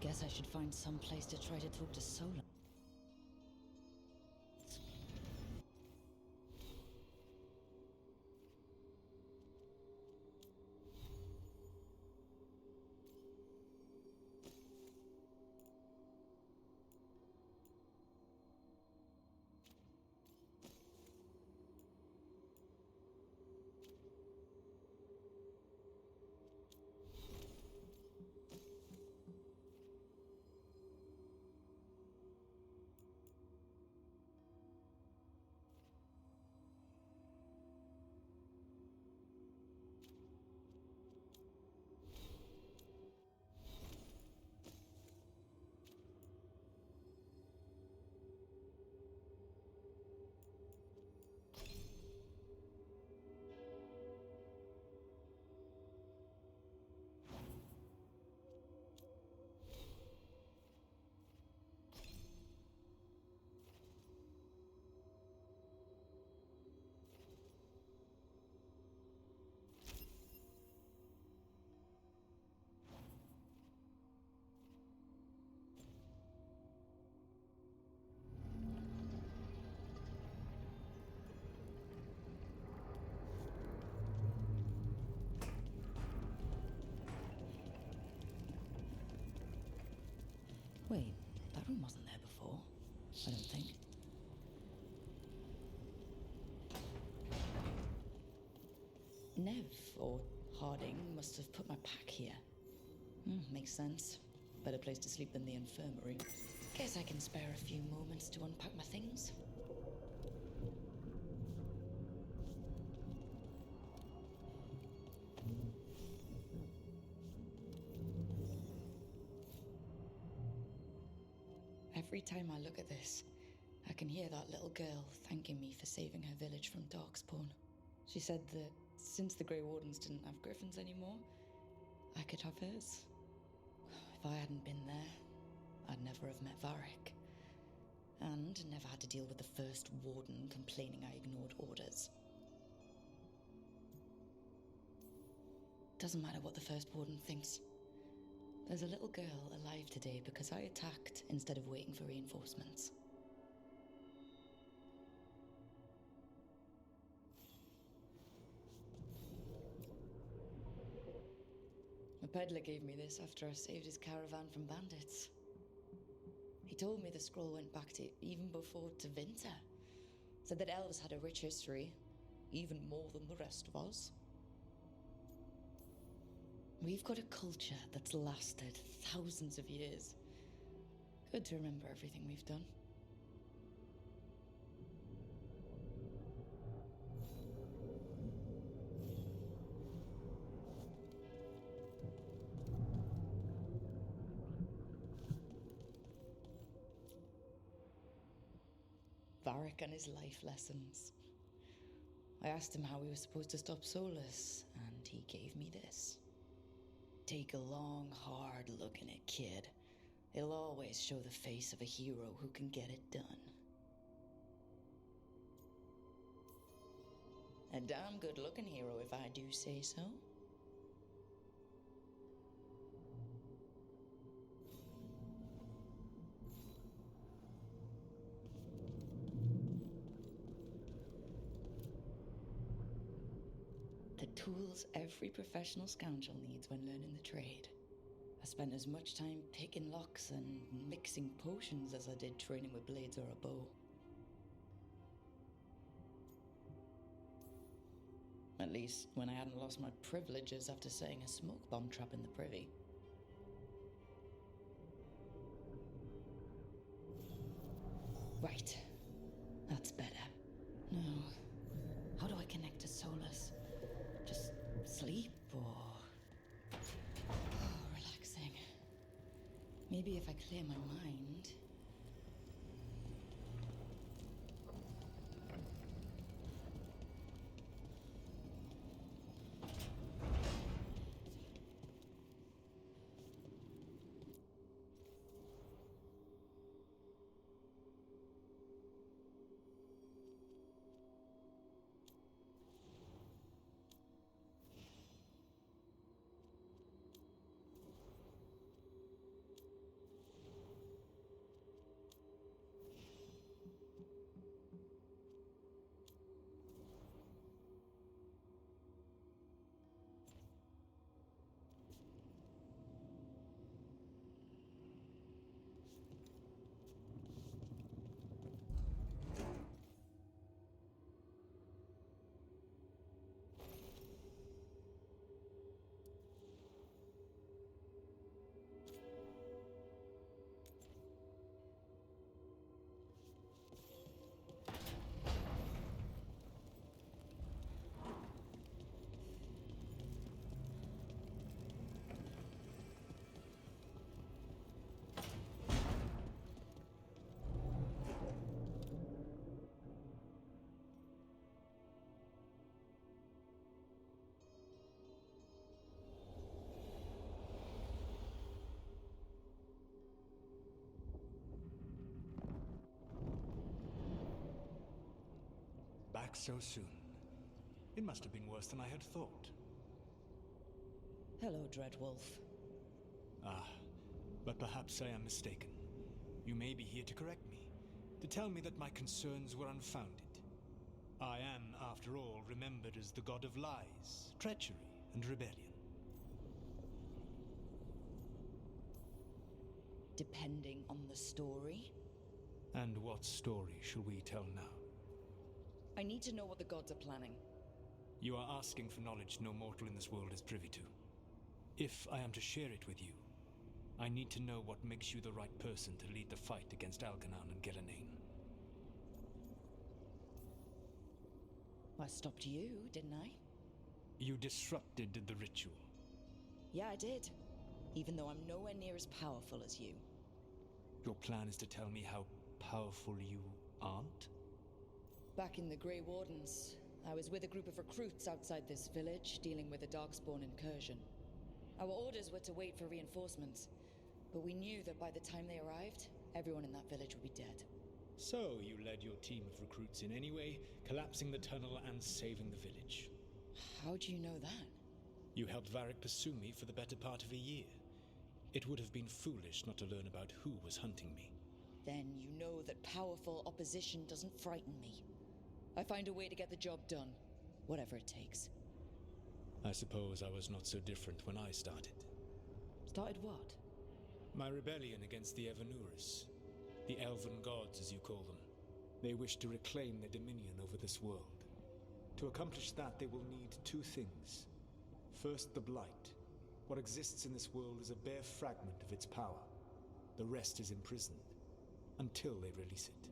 Guess I should find some place to try to talk to Solar. Wait, that room wasn't there before. I don't think. Nev, or Harding, must have put my pack here. Makes sense. Better place to sleep than the infirmary. Guess I can spare a few moments to unpack my things. Every time I look at this, I can hear that little girl thanking me for saving her village from Darkspawn. She said that since the Grey Wardens didn't have griffins anymore, I could have hers. If I hadn't been there, I'd never have met Varric. And never had to deal with the first warden complaining I ignored orders. Doesn't matter what the first warden thinks. There's a little girl alive today because I attacked instead of waiting for reinforcements. A peddler gave me this after I saved his caravan from bandits. He told me the scroll went back to even before Tevinter. Said that elves had a rich history, even more than the rest of us. We've got a culture that's lasted thousands of years. Good to remember everything we've done. Varric and his life lessons. I asked him how we were supposed to stop Solus, and he gave me this. Take a long, hard look in it, kid. It'll always show the face of a hero who can get it done. A damn good-looking hero, if I do say so. The tools every professional scoundrel needs when learning the trade. I spent as much time picking locks and mixing potions as I did training with blades or a bow. At least when I hadn't lost my privileges after setting a smoke bomb trap in the privy. Right. That's better. Now, how do I connect to Solus? Just sleep or... Oh, relaxing. Maybe if I clear my mind... so soon. It must have been worse than I had thought. Hello, Dreadwolf. Ah, but perhaps I am mistaken. You may be here to correct me, to tell me that my concerns were unfounded. I am, after all, remembered as the god of lies, treachery, and rebellion. Depending on the story. And what story shall we tell now? I need to know what the gods are planning. You are asking for knowledge no mortal in this world is privy to. If I am to share it with you, I need to know what makes you the right person to lead the fight against Algernon and Gillenane. I stopped you, didn't I? You disrupted the ritual. Yeah, I did. Even though I'm nowhere near as powerful as you. Your plan is to tell me how powerful you aren't? Back in the Grey Wardens, I was with a group of recruits outside this village, dealing with a Darkspawn incursion. Our orders were to wait for reinforcements, but we knew that by the time they arrived, everyone in that village would be dead. So you led your team of recruits in any way, collapsing the tunnel and saving the village. How do you know that? You helped Varric pursue me for the better part of a year. It would have been foolish not to learn about who was hunting me. Then you know that powerful opposition doesn't frighten me. I find a way to get the job done, whatever it takes. I suppose I was not so different when I started. Started what? My rebellion against the Evanuris. The Elven Gods, as you call them. They wish to reclaim their dominion over this world. To accomplish that, they will need two things. First, the Blight. What exists in this world is a bare fragment of its power. The rest is imprisoned, until they release it.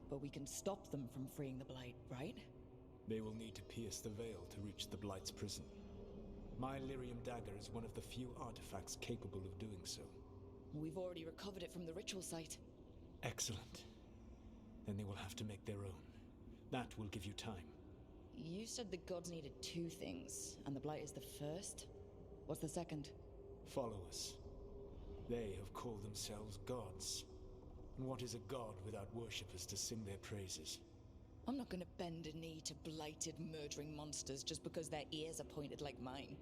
But we can stop them from freeing the Blight, right? They will need to pierce the veil to reach the Blight's prison. My Lyrium dagger is one of the few artifacts capable of doing so. We've already recovered it from the ritual site. Excellent. Then they will have to make their own. That will give you time. You said the gods needed two things, and the Blight is the first? What's the second? Followers. They have called themselves gods. And what is a god without worshippers to sing their praises? I'm not gonna bend a knee to blighted, murdering monsters just because their ears are pointed like mine.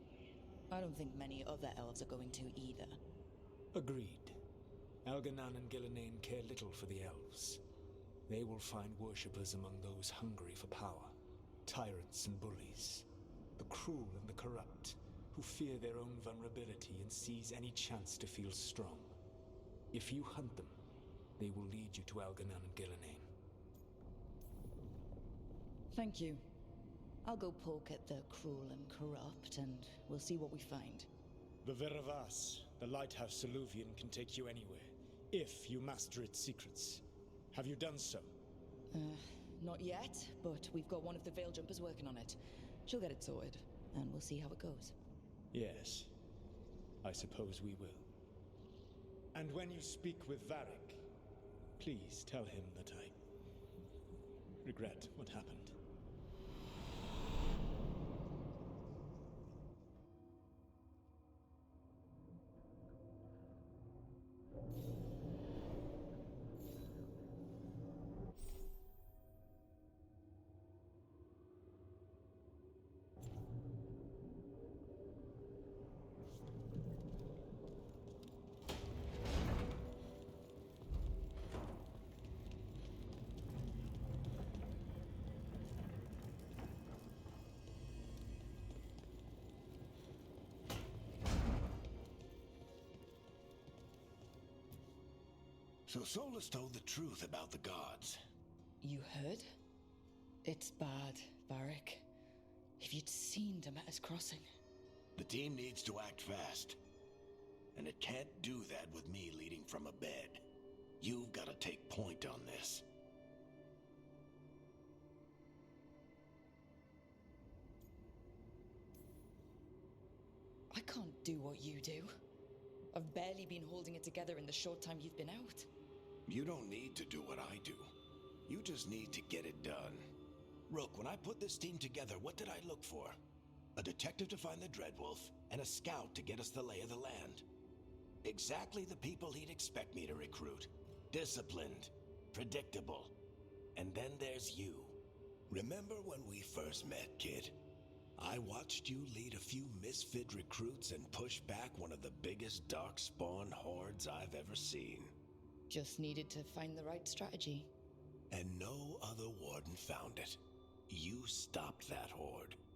I don't think many other elves are going to either. Agreed. Algernon and Gillenane care little for the elves. They will find worshippers among those hungry for power. Tyrants and bullies. The cruel and the corrupt, who fear their own vulnerability and seize any chance to feel strong. If you hunt them, they will lead you to Algernon and Gillenane. Thank you. I'll go poke at the cruel and corrupt, and we'll see what we find. The Veravas, the lighthouse Soluvian, can take you anywhere, if you master its secrets. Have you done so? Not yet, but we've got one of the Veil Jumpers working on it. She'll get it sorted, and we'll see how it goes. Yes, I suppose we will. And when you speak with Varric, please tell him that I regret what happened. So Solus told the truth about the gods. You heard? It's bad, Varric. If you'd seen Demeter's crossing. The team needs to act fast. And it can't do that with me leading from a bed. You've got to take point on this. I can't do what you do. I've barely been holding it together in the short time you've been out. You don't need to do what I do. You just need to get it done. Rook, when I put this team together, what did I look for? A detective to find the Dreadwolf, and a scout to get us the lay of the land. Exactly the people he'd expect me to recruit. disciplined, predictable. And then there's you. Remember when we first met, kid? I watched you lead a few misfit recruits and push back one of the biggest darkspawn hordes I've ever seen. Just needed to find the right strategy. And no other warden found it. You stopped that horde.